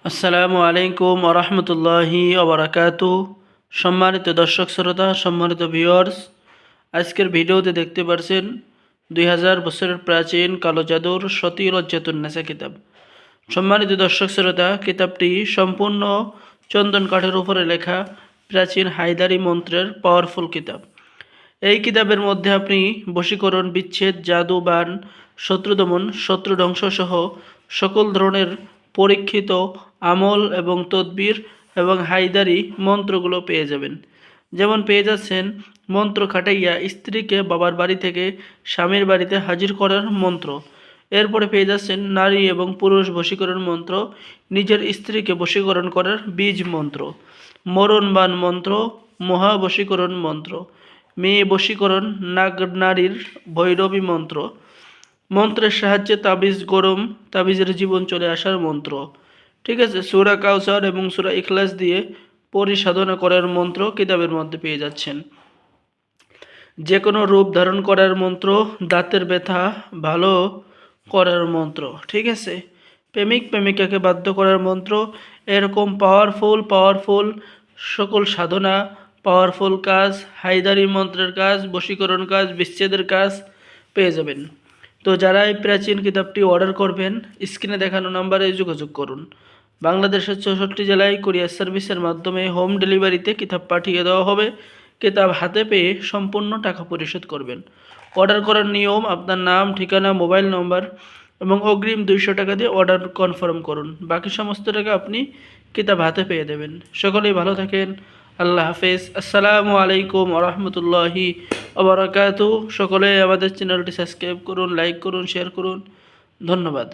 আসসালামু আলাইকুম ওরহমতুল্লাহি ওবরাকাতু। সম্মানিত দর্শক শ্রোতা, সম্মানিত ভিউয়ার্স, আজকের ভিডিওতে দেখতে পাচ্ছেন 2000 বছরের প্রাচীন কালো জাদুর সতী লজ্জাতুন্নেসা কিতাব। সম্মানিত দর্শক শ্রোতা, কিতাবটি সম্পূর্ণ চন্দন কাঠের উপরে লেখা প্রাচীন হায়দারি মন্ত্রের পাওয়ারফুল কিতাব। এই কিতাবের মধ্যে আপনি বশীকরণ, বিচ্ছেদ, জাদু, বান, শত্রু দমন, শত্রু ধ্বংস সহ সকল ধরনের পরীক্ষিত আমল এবং তদবির এবং হায়দারি মন্ত্রগুলো পেয়ে যাবেন। যেমন পেয়ে যাচ্ছেন মন্ত্র খাটাইয়া স্ত্রীকে বাবার বাড়ি থেকে স্বামীর বাড়িতে হাজির করার মন্ত্র। এরপরে পেয়ে যাচ্ছেন নারী এবং পুরুষ বশীকরণ মন্ত্র, নিজের স্ত্রীকে বশীকরণ করার বীজ মন্ত্র, মরণবান মন্ত্র, মহা বশীকরণ মন্ত্র, মেয়ে বশীকরণ, নারীর ভৈরবী মন্ত্র, মন্ত্রের সাহায্যে তাবিজ গরম, তাবিজের জীবন চলে আসার মন্ত্র। ঠিক আছে, সূরা কাউসার এবং সূরা ইখলাস দিয়ে পরিসাধনা করার মন্ত্র কিতাবের মধ্যে পেয়ে যাচ্ছেন। যে কোনো রূপ ধারণ করার মন্ত্র, দাঁতের ব্যথা ভালো করার মন্ত্র। ঠিক আছে, প্রেমিক প্রেমিকাকে বাধ্য করার মন্ত্র, এরকম পাওয়ারফুল সকল সাধনা, পাওয়ারফুল কাজ, হায়দারি মন্ত্রের কাজ, বশীকরণ কাজ, বিচ্ছেদের কাজ পেয়ে যাবেন। তো যারা এই প্রাচীন কিতাবটি অর্ডার করবেন, স্ক্রিনে দেখানো নাম্বারে যোগাযোগ করুন। বাংলাদেশের 64 জেলায় কুরিয়ার সার্ভিসের মাধ্যমে হোম ডেলিভারিতে কিতাব পাঠিয়ে দেওয়া হবে। কিতাব হাতে পেয়ে সম্পূর্ণ টাকা পরিশোধ করবেন। অর্ডার করার নিয়ম: আপনার নাম, ঠিকানা, মোবাইল নম্বর এবং অগ্রিম 200 টাকা দিয়ে অর্ডার কনফার্ম করুন। বাকি সমস্ত টাকা আপনি কিতাব হাতে পেয়ে দেবেন। সকলেই ভালো থাকেন। আল্লাহ হাফেজ। আসসালামু আলাইকুম ওরহমতুল্লাহি ওবরাকাতু। সকলে আমাদের চ্যানেলটি সাবস্ক্রাইব করুন, লাইক করুন, শেয়ার করুন। ধন্যবাদ।